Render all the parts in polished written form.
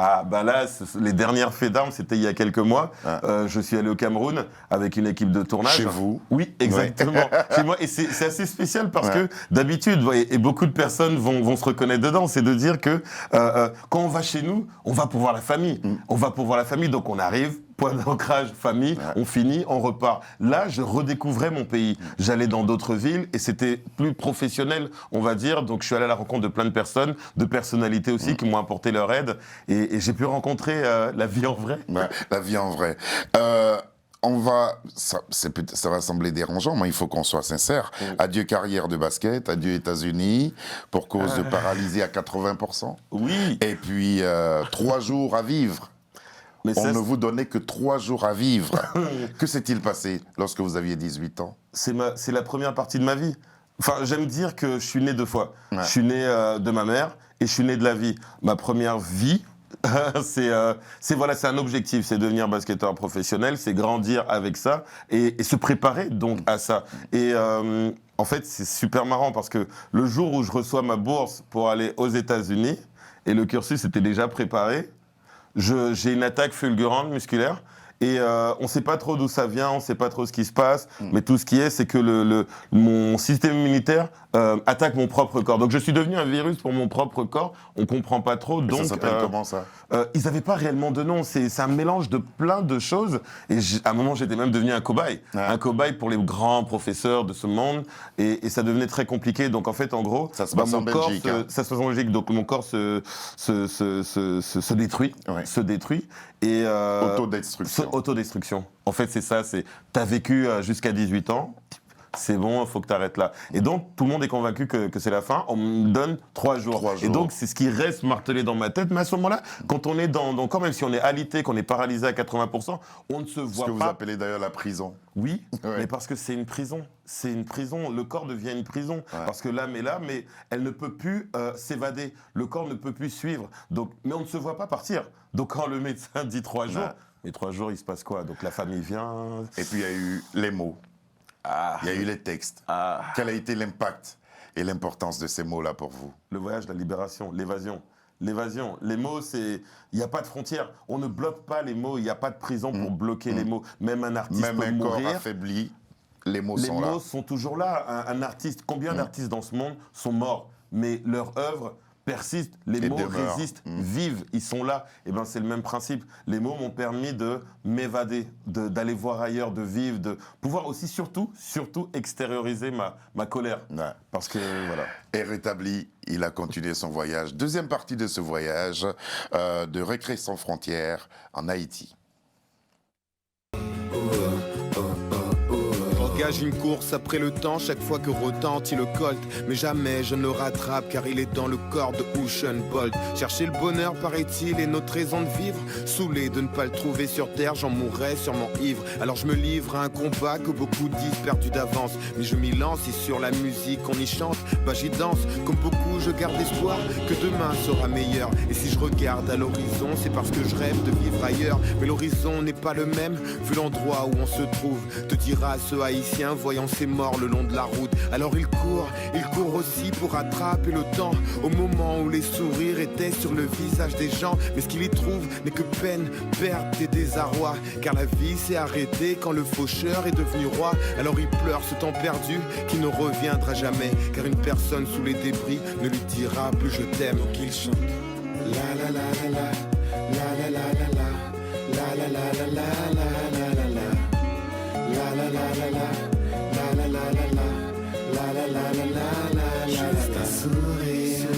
Ah, bah là, les dernières faits d'armes, c'était il y a quelques mois. Je suis allé au Cameroun avec une équipe de tournage. Chez vous? Oui, exactement. Chez moi. Et c'est assez spécial parce que d'habitude, et beaucoup de personnes vont se reconnaître dedans, c'est de dire que quand on va chez nous, on va pour voir la famille. On va pour voir la famille, donc on arrive, point d'ancrage, famille, on finit, on repart. Là, je redécouvrais mon pays. J'allais dans d'autres villes et c'était plus professionnel, on va dire. Donc, je suis allé à la rencontre de plein de personnes, de personnalités aussi qui m'ont apporté leur aide. Et j'ai pu rencontrer la vie en vrai. Ouais, la vie en vrai. Ça va sembler dérangeant, mais il faut qu'on soit sincère. Adieu carrière de basket, adieu États-Unis, pour cause de paralysie à 80%. Oui. Et puis, 3 jours à vivre. Mais On ne vous donnait que 3 jours à vivre. Que s'est-il passé lorsque vous aviez 18 ans? C'est la première partie de ma vie. Enfin, j'aime dire que je suis né 2 fois. Ouais. Je suis né de ma mère et je suis né de la vie. Ma première vie, c'est un objectif, c'est devenir basketteur professionnel, c'est grandir avec ça et se préparer donc à ça. Et en fait, c'est super marrant parce que le jour où je reçois ma bourse pour aller aux États-Unis, et le cursus était déjà préparé, j'ai une attaque fulgurante musculaire. Et on ne sait pas trop d'où ça vient, on ne sait pas trop ce qui se passe, mais tout ce qui est, c'est que mon système immunitaire attaque mon propre corps. Donc je suis devenu un virus pour mon propre corps, on ne comprend pas trop. Mais donc, ça s'appelle comment ça? Ils n'avaient pas réellement de nom, c'est un mélange de plein de choses. Et à un moment, j'étais même devenu un cobaye. Un cobaye pour les grands professeurs de ce monde. Et ça devenait très compliqué. Donc en fait, en gros, ça se passe en Belgique. Ça se passe en Belgique. Donc mon corps se détruit. Ouais. Se détruit. Et autodestruction. Autodestruction. En fait, c'est ça. T'as vécu jusqu'à 18 ans. C'est bon, il faut que tu arrêtes là. Et donc, tout le monde est convaincu que c'est la fin. On me donne 3 jours. 3 jours. Et donc, c'est ce qui reste martelé dans ma tête. Mais à ce moment-là, quand on est quand même si on est alité, qu'on est paralysé à 80%, on ne se voit pas. Ce que vous appelez d'ailleurs la prison. Oui, mais parce que c'est une prison. C'est une prison. Le corps devient une prison. Ouais. Parce que l'âme est là, mais elle ne peut plus s'évader. Le corps ne peut plus suivre. Donc, mais on ne se voit pas partir. Donc, quand le médecin dit 3 jours, mais 3 jours, il se passe quoi? Donc, la famille vient. Et puis, il y a eu les mots. Il y a eu les textes. Quel a été l'impact et l'importance de ces mots-là pour vous? Le voyage, la libération, l'évasion. L'évasion. Les mots, il n'y a pas de frontière. On ne bloque pas les mots. Il n'y a pas de prison pour bloquer les mots. Même un artiste peut mourir. Même un corps affaibli, les mots sont là. Les mots sont toujours là. Un artiste, combien d'artistes dans ce monde sont morts? Mais leur œuvre persiste, les mots résistent, vivent, ils sont là. Et ben c'est le même principe. Les mots m'ont permis de m'évader, d'aller voir ailleurs, de vivre, de pouvoir aussi surtout extérioriser ma colère. Ouais. Parce que voilà. Et rétabli, il a continué son voyage. Deuxième partie de ce voyage, de Récré sans frontières en Haïti. Engage une course après le temps, chaque fois que retentit le colt. Mais jamais je ne le rattrape car il est dans le corps de Usain Bolt. Chercher le bonheur paraît-il est notre raison de vivre. Saoulé de ne pas le trouver sur terre, j'en mourrais sûrement ivre. Alors je me livre à un combat que beaucoup disent perdu d'avance. Mais je m'y lance et sur la musique on y chante, bah j'y danse. Comme beaucoup je garde espoir que demain sera meilleur. Et si je regarde à l'horizon c'est parce que je rêve de vivre ailleurs. Mais l'horizon n'est pas le même vu l'endroit où on se trouve. Te dira ce haïtien voyant ses morts le long de la route. Alors il court aussi pour rattraper le temps. Au moment où les sourires étaient sur le visage des gens. Mais ce qu'il y trouve n'est que peine, perte et désarroi. Car la vie s'est arrêtée quand le faucheur est devenu roi. Alors il pleure ce temps perdu qui ne reviendra jamais. Car une personne sous les débris ne lui dira plus je t'aime. Qu'il chante la la la la la la la la la la la la la la la la la. La la la la la, la la la la la, la la la la la, juste un sourire,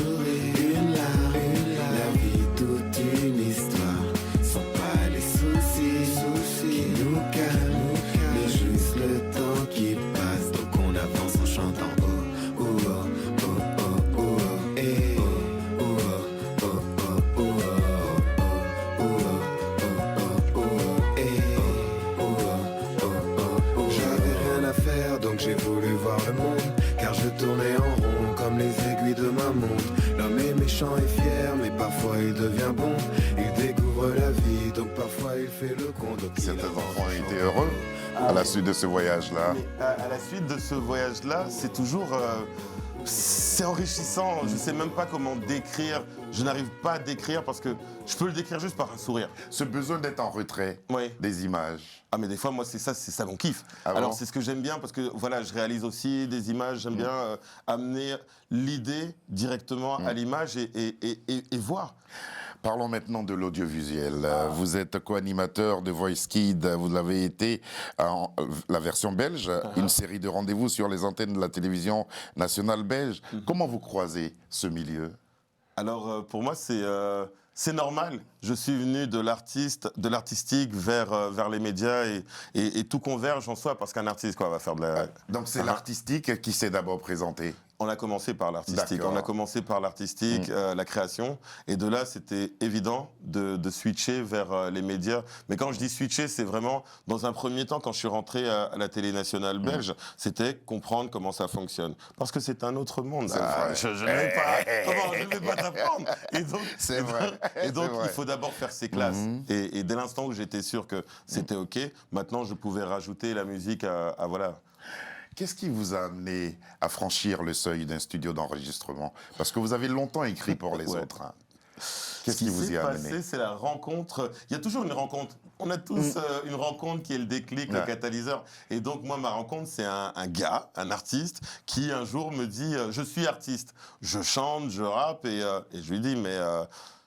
une larme, la vie toute une histoire, sans pas les soucis qui nous calment, mais juste le temps qui passe, donc on avance en chantant oh oh oh oh oh oh eh oh oh oh oh oh oh oh oh eh. Donc j'ai voulu voir le monde, car je tournais en rond comme les aiguilles de ma montre. L'homme est méchant et fier, mais parfois il devient bon. Il découvre la vie, donc parfois il fait le con. Certains enfants ont été heureux à la suite de ce voyage-là. À la suite de ce voyage-là, c'est toujours... C'est enrichissant, je sais même pas comment décrire, je n'arrive pas à décrire parce que je peux le décrire juste par un sourire. Ce besoin d'être en retrait Oui. des images. Ah mais des fois moi c'est ça mon kiff. Ah Alors bon c'est ce que j'aime bien parce que voilà, je réalise aussi des images, j'aime bien amener l'idée directement à l'image et voir. Parlons maintenant de l'audiovisuel. Vous êtes co-animateur de Voice Kid, vous l'avez été en la version belge, une série de rendez-vous sur les antennes de la télévision nationale belge. Comment vous croisez ce milieu? Alors pour moi c'est normal. Je suis venu de l'artistique vers les médias et tout converge en soi parce qu'un artiste va faire de la... Donc c'est l'artistique qui s'est d'abord présenté. On a commencé par l'artistique, D'accord. on a commencé par l'artistique, la création, et de là c'était évident de switcher vers les médias. Mais quand je dis switcher, c'est vraiment, dans un premier temps, quand je suis rentré à la télé nationale belge, c'était comprendre comment ça fonctionne. Parce que c'est un autre monde. Vrai. Je ne vais pas, comment, je ne vais pas t'apprendre. Et donc, C'est vrai. Et donc C'est vrai. il faut d'abord faire ses classes. Et dès l'instant où j'étais sûr que c'était OK, maintenant je pouvais rajouter la musique à voilà. Qu'est-ce qui vous a amené à franchir le seuil d'un studio d'enregistrement? Parce que vous avez longtemps écrit pour les Ouais. autres. Hein. Qu'est-ce qui vous y a amené? passé, c'est la rencontre. Il y a toujours une rencontre. On a tous une rencontre qui est le déclic, le catalyseur. Et donc, moi, ma rencontre, c'est un gars, un artiste, qui un jour me dit je suis artiste. Je chante, je rappe, et je lui dis mais.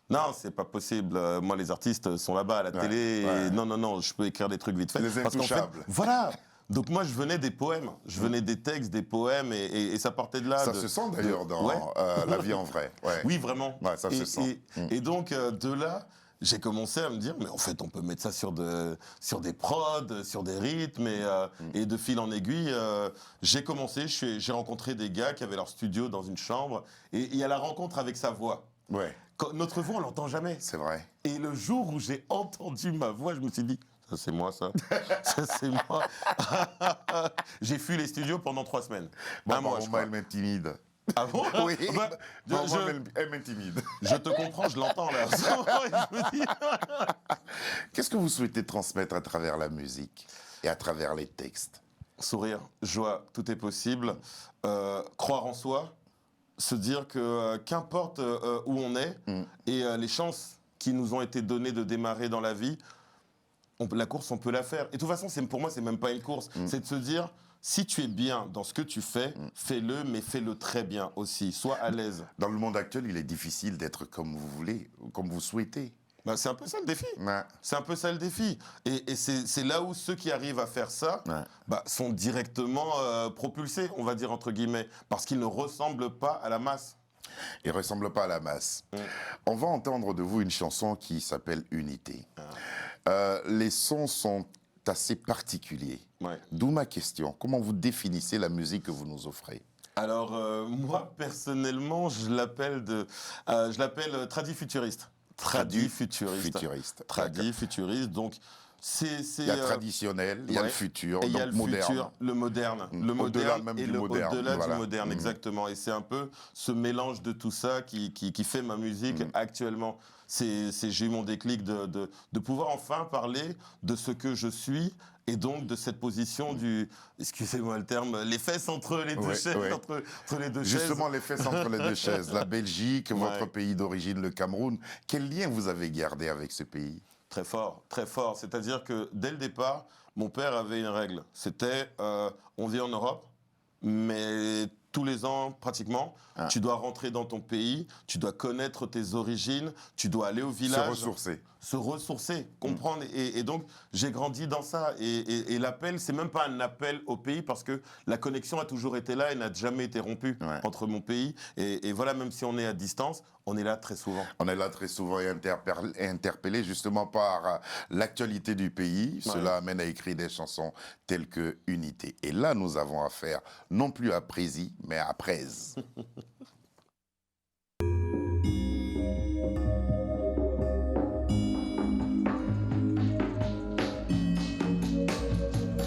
Non, c'est pas possible. Moi, les artistes sont là-bas à la télé. ouais. Et non, je peux écrire des trucs vite fait. Les Parce qu'en fait, intouchables. voilà. Donc moi, je venais des poèmes. Je venais des textes, des poèmes, et ça partait de là. Ça se sent d'ailleurs dans Ouais. La vie en vrai. Ouais. Oui, vraiment. Ouais, ça se sent. Et donc, de là, j'ai commencé à me dire, mais en fait, on peut mettre ça sur des prods, sur des rythmes, et de fil en aiguille, j'ai commencé, j'ai rencontré des gars qui avaient leur studio dans une chambre, et il y a la rencontre avec sa voix. Ouais, Notre voix, on l'entend jamais. c'est vrai. Et le jour où j'ai entendu ma voix, je me suis dit, ça c'est moi ça, ça c'est moi. J'ai fui les studios pendant 3 semaines. Bon, Un mois, je moi, crois. elle m'intimide. Ah bon? Oui, Bah, bon, je- moi, elle m'intimide. Je te comprends, je l'entends là. Je me dis- Qu'est-ce que vous souhaitez transmettre à travers la musique et à travers les textes? Sourire, joie, tout est possible. Croire en soi, se dire que qu'importe où on est et les chances qui nous ont été données de démarrer dans la vie, la course, on peut la faire. Et de toute façon, pour moi, c'est même pas une course. C'est de se dire, si tu es bien dans ce que tu fais, fais-le, mais fais-le très bien aussi. Sois à l'aise. Dans le monde actuel, il est difficile d'être comme vous voulez, comme vous souhaitez. Bah, c'est un peu ça le défi. Ouais. C'est un peu ça le défi. Et c'est là où ceux qui arrivent à faire ça Ouais. sont directement propulsés, on va dire entre guillemets, parce qu'ils ne ressemblent pas à la masse. Il ne ressemble pas à la masse. On va entendre de vous une chanson qui s'appelle Unité. Les sons sont assez particuliers. Ouais. D'où ma question. Comment vous définissez la musique que vous nous offrez? Alors moi personnellement, je l'appelle tradifuturiste. Tradifuturiste. Futuriste. Tradifuturiste. Donc Il y a traditionnel, il y a le futur, et il y a donc le moderne. futur, le moderne. Le Au-delà moderne même et du moderne, au-delà voilà. du moderne, exactement. Et c'est un peu ce mélange de tout ça qui fait ma musique actuellement. J'ai eu mon déclic de pouvoir enfin parler de ce que je suis et donc de cette position excusez-moi le terme, les fesses entre les deux chaises, entre les deux chaises. Justement, les fesses entre les deux chaises. La Belgique, votre pays d'origine, le Cameroun. Quel lien vous avez gardé avec ce pays? Très fort, très fort. C'est-à-dire que dès le départ, mon père avait une règle. C'était, on vit en Europe, mais tous les ans, pratiquement, tu dois rentrer dans ton pays, tu dois connaître tes origines, tu dois aller au village. Se ressourcer, comprendre. Et donc, j'ai grandi dans ça. Et l'appel, c'est même pas un appel au pays parce que la connexion a toujours été là et n'a jamais été rompue entre mon pays. Et voilà, même si on est à distance, on est là très souvent. On est là très souvent et interpellé justement par l'actualité du pays. Cela amène à écrire des chansons telles que Unité. Et là, nous avons affaire non plus à Prési, mais à Prez.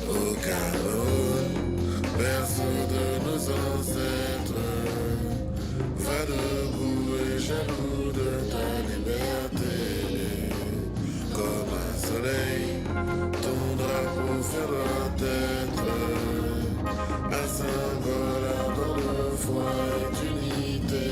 Au Cameroun, berceau de nos ancêtres, va debout et jaloux de ta liberté. Comme un soleil, ton drapeau doit être un symbole ardent de foi et d'unité.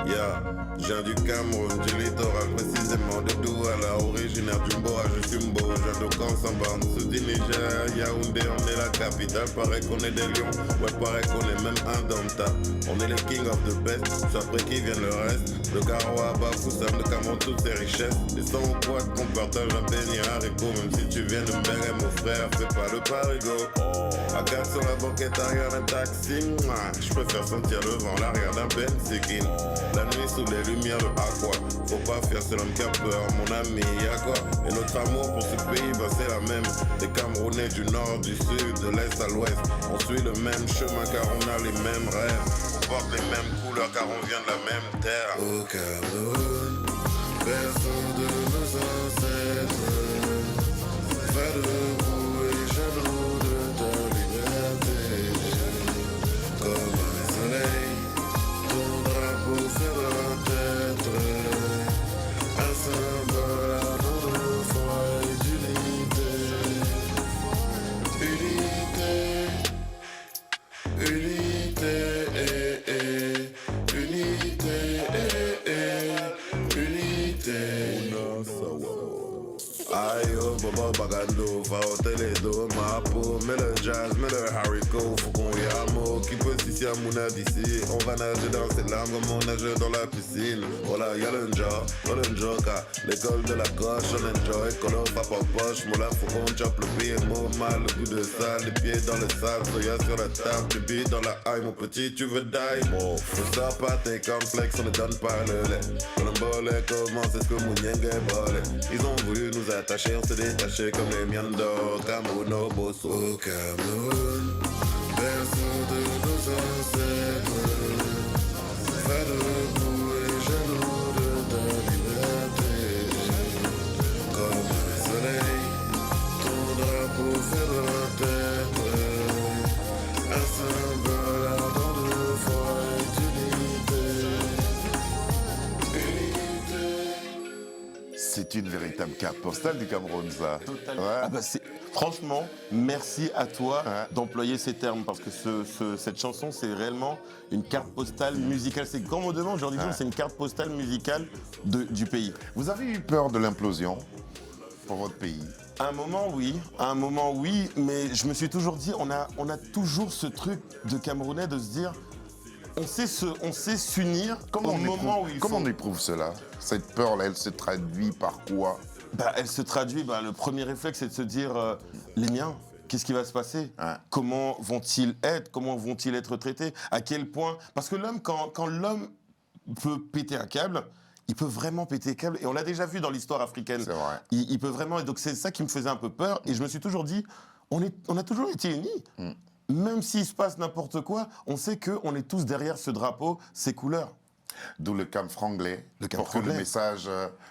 Yeah, je viens du Cameroun, du littoral, précisément de Douala, originaire du Mboa, je suis Mbo, je viens de Kansamba, sous du Niger, Yaoundé, on est la capitale, paraît qu'on est des lions, ouais paraît qu'on est même indomptable, on est les king of the best, c'est après qui vient le reste, le Garoua, Bafoussam, le Cameroun, toutes ses richesses, et sans quoi qu'on partage un béni haricot, même si tu viens de me bérer mon frère, fais pas le parigo. À 4 sur la banquette arrière d'un taxi, je préfère sentir le vent, l'arrière d'un Benzikin. La nuit sous les lumières, le aqua. Faut pas faire, c'est l'homme qui a peur, mon ami, y'a quoi? Et notre amour pour ce pays, bah c'est la même. Les Camerounais du nord, du sud, de l'est à l'ouest. On suit le même chemin car on a les mêmes rêves. On porte les mêmes couleurs car on vient de la même terre. Au Cameroun, berceau de nos ancêtres, va debout et jaloux de ta liberté. Comme un soleil, ton drapeau fera être un symbole à notre foi et d'unité. Unité, unité, Aïe oh, bobo bagando, va au télédo, ma peau, mets le jazz, mets le haricot, faut qu'on y a un mot qui peut s'ici à Mouna d'ici. On va nager dans ces larmes comme on nage dans la piscine. Voilà, y'a le njoka, l'école de la coche, on enjoy, colo, papa poche, moula, faut qu'on chope le pied, mot mal, le goût de sale, les pieds dans le sable, soya sur la table, le billes dans la haille, mon petit, tu veux die, bon. Ne sors pas tes complexes, on ne donne pas le lait. Quand le bolet commence, est-ce que Mounieng est bolé? Ils ont voulu nous attacher, on s'est détaché comme les Miando, Cameroun, au Bosso. au Cameroun, berceau de nos ancêtres, va debout et jaloux de ta liberté. Comme un soleil, ton drapeau fera être un symbole ardent de foi et d'unité. C'est une véritable carte postale du Cameroun, ça. Totalement. Ouais. Ah bah franchement, merci à toi Ouais. d'employer ces termes parce que cette chanson, c'est réellement une carte postale musicale. C'est comme on demande, genre, c'est une carte postale musicale du pays. Vous avez eu peur de l'implosion pour votre pays? À un moment, oui, mais je me suis toujours dit, on a toujours ce truc de Camerounais de se dire, on sait s'unir au moment où il faut. Comment on éprouve cela? Cette peur-là, elle se traduit par quoi? Elle se traduit, le premier réflexe, c'est de se dire, les miens, qu'est-ce qui va se passer? Ouais. Comment vont-ils être? Comment vont-ils être traités? À quel point? Parce que l'homme, quand l'homme peut péter un câble, il peut vraiment péter un câble. Et on l'a déjà vu dans l'histoire africaine. C'est vrai. Il peut vraiment... Et donc c'est ça qui me faisait un peu peur. Et je me suis toujours dit, on a toujours été unis. Même s'il se passe n'importe quoi, on sait qu'on est tous derrière ce drapeau, ces couleurs. D'où le camp franglais, pour que le message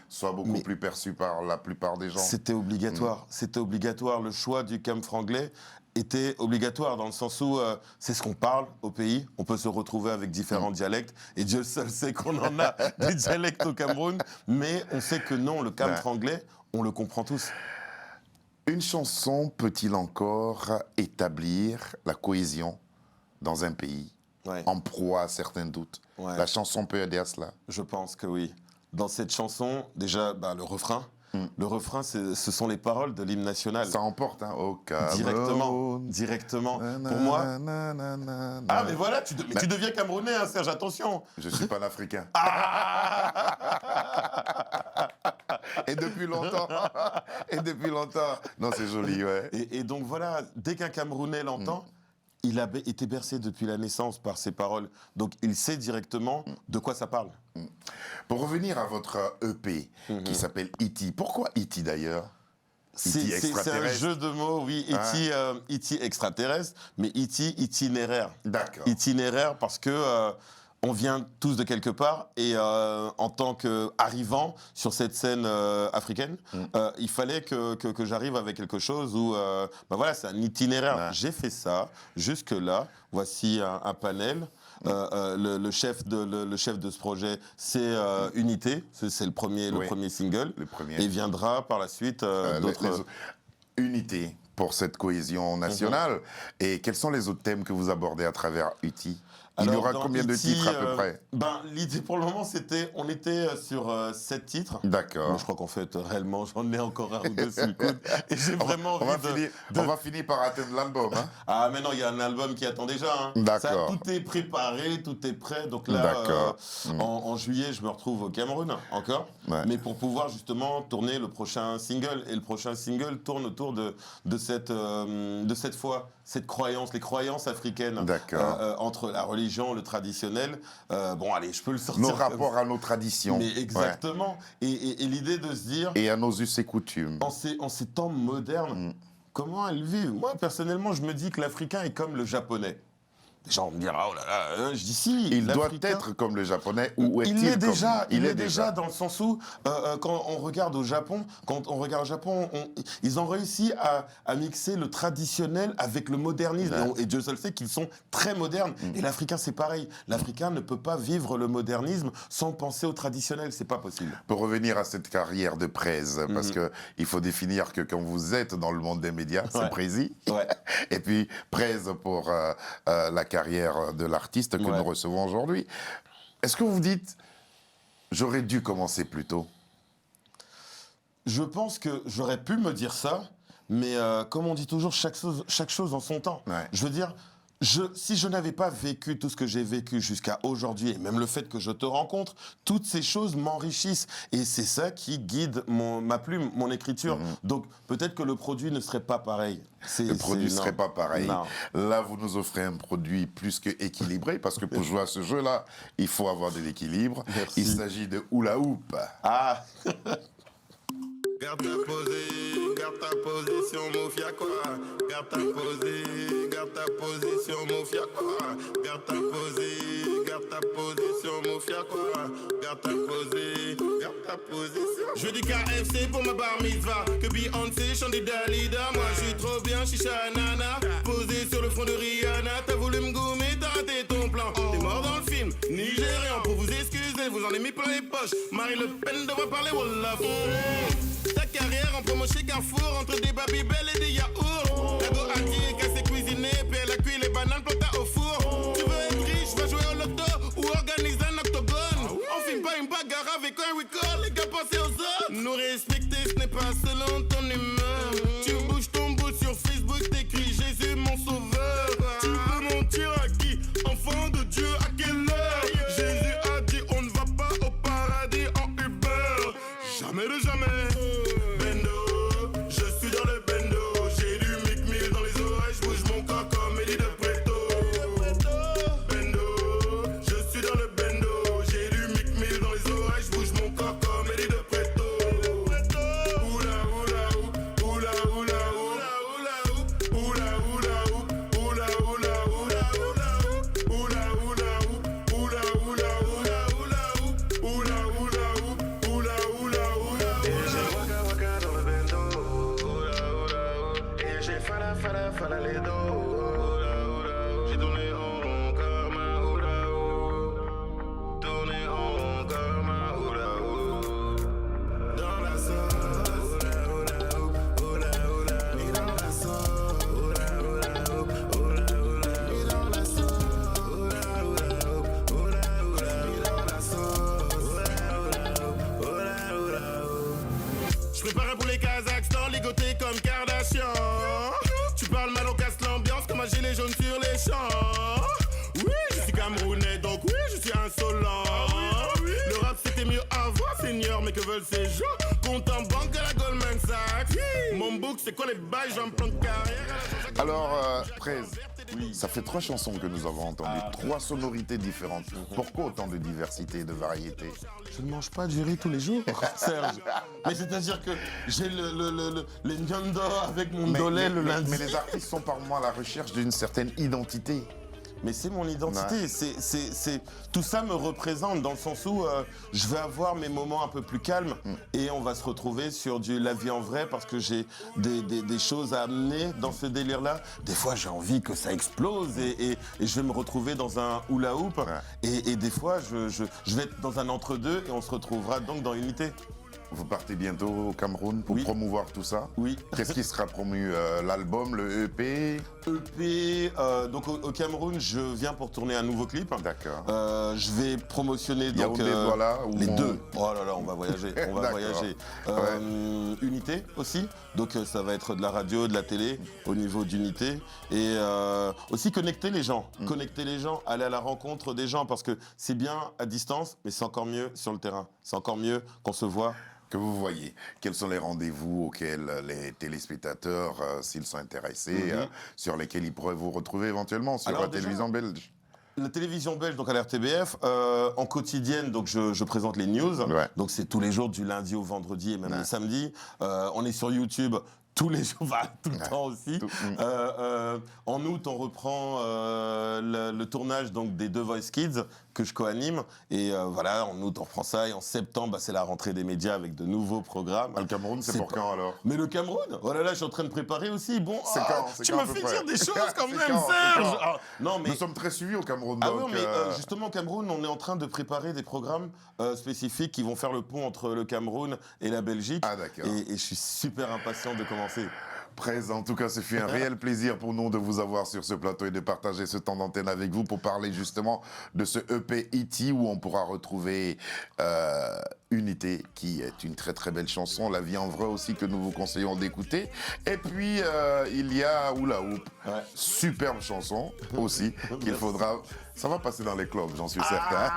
soit beaucoup plus perçu par la plupart des gens. C'était obligatoire. C'était obligatoire. Le choix du camp franglais était obligatoire dans le sens où c'est ce qu'on parle au pays. On peut se retrouver avec différents dialectes. Et Dieu seul sait qu'on en a des dialectes au Cameroun. Mais on sait que non, le camp franglais, on le comprend tous. Une chanson peut-il encore établir la cohésion dans un pays en proie à certains doutes? La chanson peut aider à cela? Je pense que oui. Dans cette chanson, déjà, le refrain. Le refrain, ce sont les paroles de l'hymne national. Ça emporte, hein, au Cameroun. Directement. Pour moi. Ah, mais voilà, tu deviens Camerounais, hein, Serge, attention. Je suis panafricain. Et depuis longtemps. Non, c'est joli, ouais. Et donc voilà, dès qu'un Camerounais l'entend, il a été bercé depuis la naissance par ces paroles. Donc il sait directement de quoi ça parle. Pour revenir à votre EP qui s'appelle E.T. Pourquoi E.T. d'ailleurs? C'est un jeu de mots, oui. E.T. extraterrestre, mais E.T. itinéraire. D'accord. Itinéraire parce que on vient tous de quelque part et en tant qu'arrivant sur cette scène africaine, il fallait que j'arrive avec quelque chose où, voilà, c'est un itinéraire. Ouais. J'ai fait ça. Jusque-là, voici un panel. Le chef de ce projet, c'est Unité. C'est le premier single. Le premier. Et viendra par la suite d'autres... Unité. pour cette cohésion nationale. Et quels sont les autres thèmes que vous abordez à travers UTI? Il y aura combien de titres à peu près? L'idée pour le moment, on était sur 7 titres. D'accord. Mais je crois qu'en fait, réellement, j'en ai encore un ou deux sur le coude. Et j'ai vraiment on va finir par atteindre l'album. Hein. Ah, mais non, il y a un album qui attend déjà. Hein. D'accord. Tout est préparé, tout est prêt. Donc là, en juillet, je me retrouve au Cameroun, encore. Ouais. Mais pour pouvoir justement tourner le prochain single. Et le prochain single tourne autour de cette foi, cette croyance, les croyances africaines. Entre la religion, le traditionnel. Allez, je peux le sortir. Nos rapports à nos traditions. Mais exactement. Ouais. Et l'idée de se dire... Et à nos us et coutumes. En ces temps modernes, comment elles vivent? Moi, personnellement, je me dis que l'Africain est comme le Japonais. Les gens vont me dire, oh là là, je dis si. Il doit être comme le Japonais, ou est-il il est déjà dans le sens où, quand on regarde au Japon, ils ont réussi à mixer le traditionnel avec le modernisme. Ouais. Et Dieu seul sait qu'ils sont très modernes. Et l'Africain, c'est pareil. L'Africain ne peut pas vivre le modernisme sans penser au traditionnel. C'est pas possible. Pour revenir à cette carrière de Prez, parce que il faut définir que quand vous êtes dans le monde des médias, c'est Prési. Ouais. Et puis Prez pour la carrière de l'artiste que nous recevons aujourd'hui. Est-ce que vous dites, j'aurais dû commencer plus tôt? Je pense que j'aurais pu me dire ça, mais comme on dit toujours, chaque chose en son temps. Ouais. Je veux dire, si je n'avais pas vécu tout ce que j'ai vécu jusqu'à aujourd'hui, et même le fait que je te rencontre, toutes ces choses m'enrichissent. Et c'est ça qui guide ma plume, mon écriture. Donc peut-être que le produit ne serait pas pareil. Le produit ne serait pas pareil. Non. Là, vous nous offrez un produit plus que équilibré, parce que pour jouer à ce jeu-là, il faut avoir de l'équilibre. Merci. Il s'agit de hula hoop. Ah. Garde ta position, Mofia quoi. Garde ta position, Mofia quoi. Garde ta position, Mofia quoi. Garde ta position. Je veux du KFC pour ma bar mitzvah. Que Beyoncé chante des Dalida. Moi je suis trop bien, chicha nana. Posé sur le front de Rihanna. T'as voulu me gommer, t'as raté ton plan. T'es mort dans le film, Nigérian. Pour vous excuser, vous en avez mis plein les poches. Marie Le Pen devrait parler Wolof. Ta carrière en promo chez Carrefour, entre des Babybel et des yaourts. La go Adi est cassée cuisinée, puis elle a cuit les bananes plata au four. Tu veux être riche, va jouer au loto ou organiser un octogone. On filme pas une bagarre avec un record, les gars pensez aux autres. Nous respecter, ce n'est pas selon ton humeur. Tu bouges ton bout sur Facebook, t'écris Jésus mon sauveur. Tu veux mentir à qui? Enfant de Dieu, à quelle heure? Jésus a dit on ne va pas au paradis en Uber. Jamais de jamais. Gilet jaune sur les champs. Oui, je suis camerounais, donc oui, je suis insolent. Le rap c'était mieux avant, seigneur, mais que veulent ces gens? Compte en banque à la Goldman Sachs. Mon book, c'est quoi les bails, j'ai un plan de carrière. Alors, Prez, ça fait 3 chansons que nous avons entendues, 3 sonorités différentes. Pourquoi autant de diversité et de variété? Je ne mange pas du riz tous les jours, Serge. Mais c'est-à-dire que j'ai les Nyondo avec mon dolé le lundi. Mais les artistes sont par moi à la recherche d'une certaine identité. Mais c'est mon identité, tout ça me représente dans le sens où je vais avoir mes moments un peu plus calmes et on va se retrouver sur la vie en vrai parce que j'ai des choses à amener dans ce délire-là. Des fois, j'ai envie que ça explose et je vais me retrouver dans un hula hoop et des fois, je vais être dans un entre-deux et on se retrouvera donc dans Unité. Vous partez bientôt au Cameroun pour promouvoir tout ça? Oui. Qu'est-ce qui sera promu? L'album, le EP? EP, donc au Cameroun, je viens pour tourner un nouveau clip. D'accord. Je vais promotionner donc Yaoundé, voilà, les deux. Oh là là, on va voyager, on va voyager. Unité aussi, donc ça va être de la radio, de la télé au niveau d'Unité et aussi connecter les gens, aller à la rencontre des gens parce que c'est bien à distance, mais c'est encore mieux sur le terrain. C'est encore mieux qu'on se voit. Que vous voyez, quels sont les rendez-vous auxquels les téléspectateurs, s'ils sont intéressés, sur lesquels ils pourraient vous retrouver éventuellement sur la télévision belge? La télévision belge, donc à la RTBF, en quotidienne, donc je présente les news. Ouais. Donc c'est tous les jours du lundi au vendredi et même le samedi. On est sur YouTube tous les jours, tout le temps aussi. En août, on reprend le tournage donc des The Voice Kids que je co-anime. Et voilà, en août, on reprend ça. Et en septembre, c'est la rentrée des médias avec de nouveaux programmes. Le Cameroun, c'est pour quand alors? Mais le Cameroun, oh là là, je suis en train de préparer aussi. Bon, tu quand m'as à peu fait près dire des choses quand même, quand Serge. Non, mais nous sommes très suivis au Cameroun. Ah donc, oui, mais justement, au Cameroun, on est en train de préparer des programmes spécifiques qui vont faire le pont entre le Cameroun et la Belgique. Ah d'accord. Et je suis super impatient de commencer. Prez, en tout cas, ce fut un réel plaisir pour nous de vous avoir sur ce plateau et de partager ce temps d'antenne avec vous pour parler justement de ce EP E.T. où on pourra retrouver Unité, qui est une très très belle chanson, La vie en vrai aussi, que nous vous conseillons d'écouter. Et puis, il y a Hula Hoop, superbe chanson aussi, qu'il faudra... Ça va passer dans les clubs, j'en suis certain.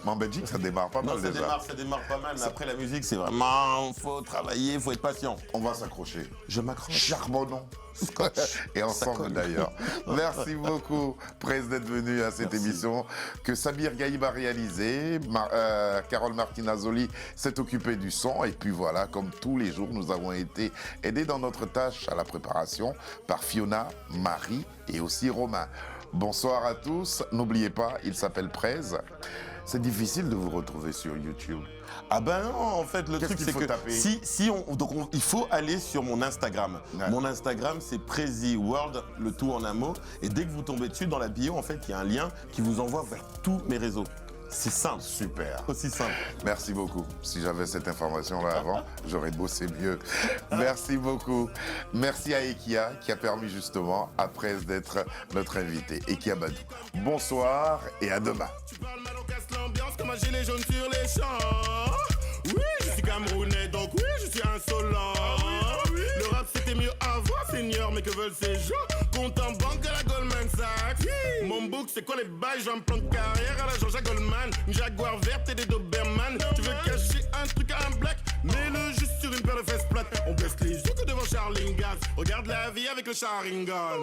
Mais en Belgique, ça démarre pas mal déjà. Ça démarre pas mal, mais après la musique, c'est vraiment... Faut travailler, faut être patient. On va s'accrocher. Je m'accroche. Charbonnons. Scotch. Et ensemble d'ailleurs. Merci beaucoup, Prez, d'être venu à cette émission que Samir Gaïb a réalisée. Carole Martinazoli s'est occupée du son. Et puis voilà, comme tous les jours, nous avons été aidés dans notre tâche à la préparation par Fiona, Marie et aussi Romain. Bonsoir à tous. N'oubliez pas, il s'appelle Prez. C'est difficile de vous retrouver sur YouTube. Ah ben non, en fait, le truc c'est que il faut aller sur mon Instagram. Ouais. Mon Instagram, c'est PreziWorld, le tout en un mot. Et dès que vous tombez dessus, dans la bio, en fait, il y a un lien qui vous envoie vers tous mes réseaux. C'est simple. Super. Aussi simple. Merci beaucoup. Si j'avais cette information-là avant, j'aurais bossé mieux. Merci beaucoup. Merci à Ekia qui a permis justement à Prez d'être notre invité. Ekia Badou. Bonsoir et à demain. Tu parles mal, on casse l'ambiance comme un gilet jaune sur les champs. Oui, je suis camerounais, donc oui, je suis insolent. Le rap c'était mieux avant, Seigneur, mais que veulent ces gens? Compte en banque à la Goldman Sachs. Mon book, c'est quoi les bails? J'ai un plan de carrière à la Jean-Jacques Goldman. Une Jaguar verte et des Doberman. Tu veux cacher un truc à un black? Mets-le juste sur une paire de fesses plates. On baisse les yeux que devant Charlingas. Regarde la vie avec le Sharingan.